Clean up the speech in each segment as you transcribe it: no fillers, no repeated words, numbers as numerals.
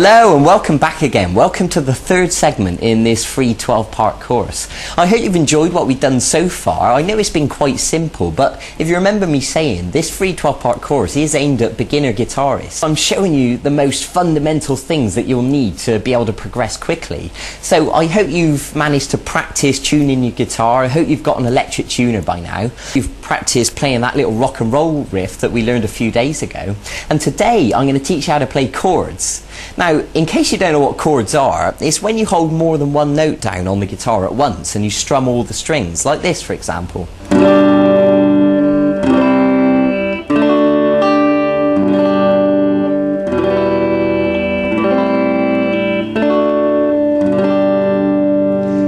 Hello and welcome back again. Welcome to the third segment in this free 12-part course. I hope you've enjoyed what we've done so far. I know it's been quite simple, but if you remember me saying, this free 12-part course is aimed at beginner guitarists. I'm showing you the most fundamental things that you'll need to be able to progress quickly. So I hope you've managed to practice tuning your guitar. I hope you've got an electric tuner by now. You've practiced playing that little rock and roll riff that we learned a few days ago. And today I'm going to teach you how to play chords. Now, in case you don't know what chords are, it's when you hold more than one note down on the guitar at once and you strum all the strings, like this for example.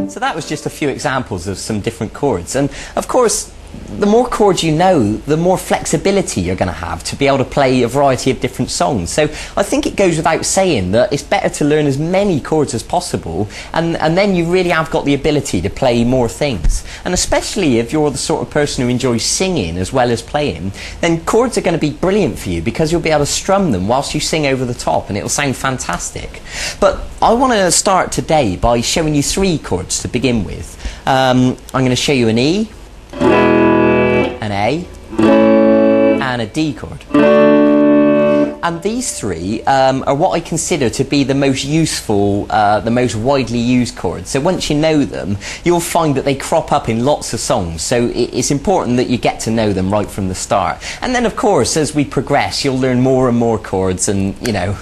So that was just a few examples of some different chords, and of course the more chords you know, the more flexibility you're going to have to be able to play a variety of different songs. So I think it goes without saying that it's better to learn as many chords as possible, and then you really have got the ability to play more things. And especially if you're the sort of person who enjoys singing as well as playing, then chords are going to be brilliant for you because you'll be able to strum them whilst you sing over the top and it'll sound fantastic. But I want to start today by showing you three chords to begin with. I'm going to show you an E, an A, and a D chord. And these three are what I consider to be the most useful, the most widely used chords. So once you know them, you'll find that they crop up in lots of songs. So it's important that you get to know them right from the start. And then of course, as we progress, you'll learn more and more chords, and you know,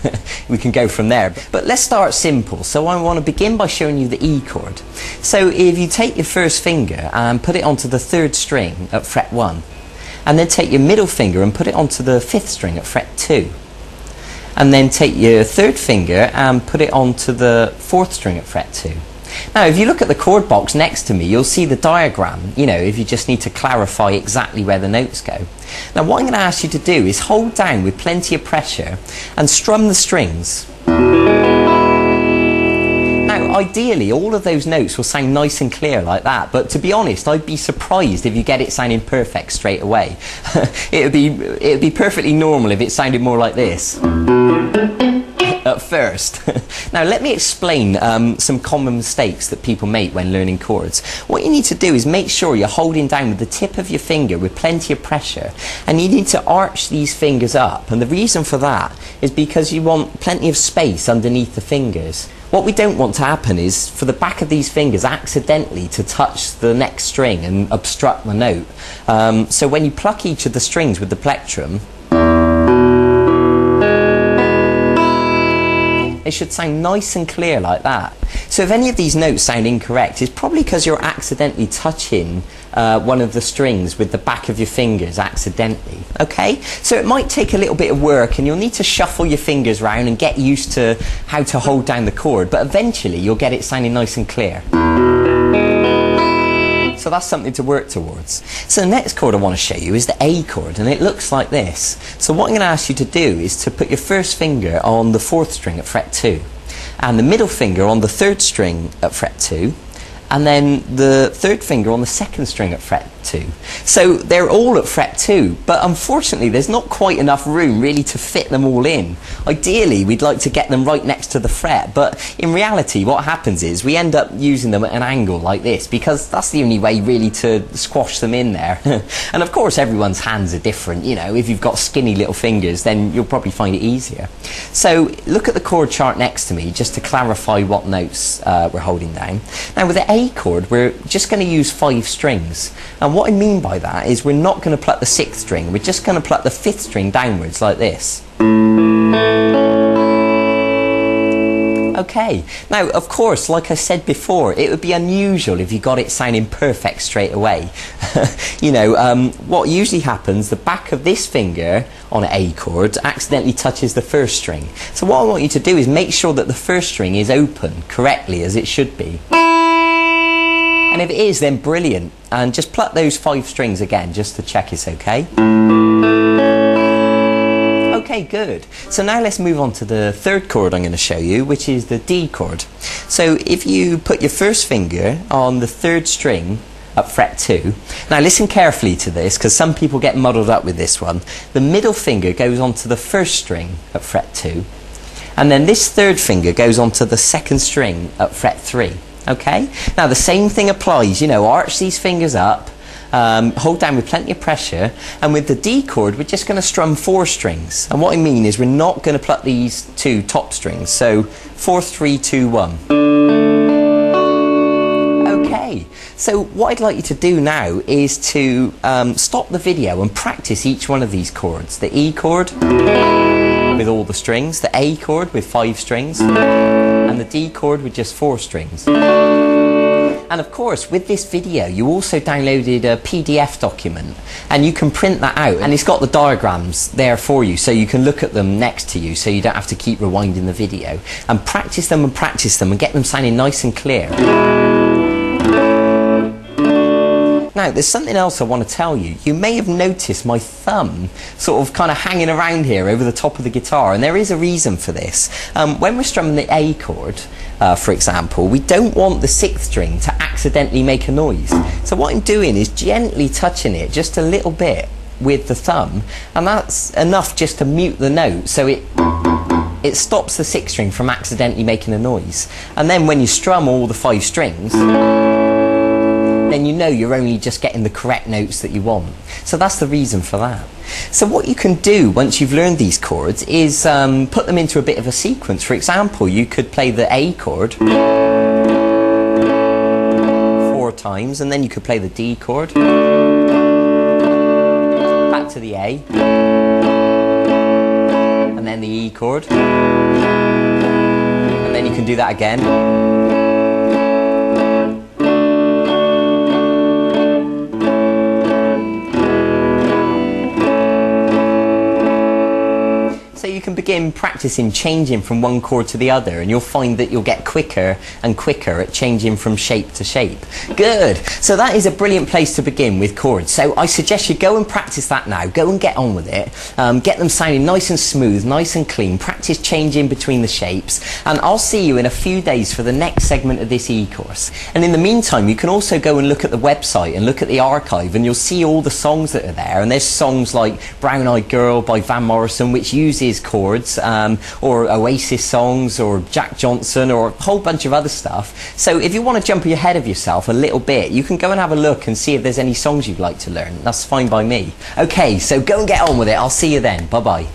we can go from there. But let's start simple. So I want to begin by showing you the E chord. So if you take your first finger and put it onto the third string at fret 1, and then take your middle finger and put it onto the fifth string at fret 2. And then take your third finger and put it onto the fourth string at fret 2. Now if you look at the chord box next to me, you'll see the diagram, you know, if you just need to clarify exactly where the notes go. Now what I'm going to ask you to do is hold down with plenty of pressure and strum the strings. Now ideally all of those notes will sound nice and clear like that, but to be honest I'd be surprised if you get it sounding perfect straight away. It'd be perfectly normal if it sounded more like this at first. Now let me explain some common mistakes that people make when learning chords. What you need to do is make sure you're holding down with the tip of your finger with plenty of pressure, and you need to arch these fingers up, and the reason for that is because you want plenty of space underneath the fingers. What we don't want to happen is for the back of these fingers accidentally to touch the next string and obstruct the note. So when you pluck each of the strings with the plectrum, it should sound nice and clear like that. So if any of these notes sound incorrect, it's probably because you're accidentally touching one of the strings with the back of your fingers accidentally. Okay? So it might take a little bit of work and you'll need to shuffle your fingers around and get used to how to hold down the chord, but eventually you'll get it sounding nice and clear. So that's something to work towards. So the next chord I want to show you is the A chord, and it looks like this. So what I'm going to ask you to do is to put your first finger on the fourth string at fret 2, and the middle finger on the third string at fret 2, and then the third finger on the second string at fret 2. So they're all at fret 2, but unfortunately there's not quite enough room really to fit them all in. Ideally we'd like to get them right next to the fret, but in reality what happens is we end up using them at an angle like this, because that's the only way really to squash them in there. And of course everyone's hands are different, you know, if you've got skinny little fingers then you'll probably find it easier. So look at the chord chart next to me just to clarify what notes we're holding down. Now with the A chord we're just going to use 5 strings, and what I mean by that is we're not going to pluck the 6th string, we're just going to pluck the 5th string downwards like this. Okay, now of course, like I said before, it would be unusual if you got it sounding perfect straight away. You know, what usually happens, the back of this finger on an A chord accidentally touches the first string. So what I want you to do is make sure that the first string is open correctly as it should be. And if it is, then brilliant. And just pluck those 5 strings again just to check it's okay. Okay, good. So now let's move on to the third chord I'm going to show you, which is the D chord. So if you put your first finger on the third string at fret 2. Now listen carefully to this, because some people get muddled up with this one. The middle finger goes onto the first string at fret 2. and then this third finger goes onto the second string at fret 3. Okay? Now the same thing applies, you know, arch these fingers up, hold down with plenty of pressure, and with the D chord we're just going to strum 4 strings. And what I mean is we're not going to pluck these 2 top strings. So 4, 3, 2, 1. Okay, so what I'd like you to do now is to stop the video and practice each one of these chords. The E chord with all the strings, the A chord with 5 strings, and the D chord with just 4 strings. And of course, with this video, you also downloaded a PDF document, and you can print that out, and it's got the diagrams there for you, so you can look at them next to you, so you don't have to keep rewinding the video. And practice them and get them sounding nice and clear. Now, there's something else I want to tell you. You may have noticed my thumb sort of kind of hanging around here over the top of the guitar, and there is a reason for this. When we're strumming the A chord, for example, we don't want the 6th string to accidentally make a noise. So what I'm doing is gently touching it just a little bit with the thumb, and that's enough just to mute the note, so it stops the 6th string from accidentally making a noise. And then when you strum all the 5 strings, then you know you're only just getting the correct notes that you want. So that's the reason for that. So what you can do once you've learned these chords is put them into a bit of a sequence. For example, you could play the A chord 4 times, and then you could play the D chord, back to the A, and then the E chord, and then you can do that again. So you can begin practicing changing from one chord to the other, and you'll find that you'll get quicker and quicker at changing from shape to shape. Good. So that is a brilliant place to begin with chords. So I suggest you go and practice that now. Go and get on with it. Get them sounding nice and smooth, nice and clean. Practice changing between the shapes. And I'll see you in a few days for the next segment of this e-course. And in the meantime, you can also go and look at the website and look at the archive, and you'll see all the songs that are there. And there's songs like Brown Eyed Girl by Van Morrison, which uses chords, or Oasis songs, or Jack Johnson, or a whole bunch of other stuff. So if you want to jump ahead of yourself a little bit, you can go and have a look and see if there's any songs you'd like to learn. That's fine by me. Okay, so go and get on with it. I'll see you then. Bye bye.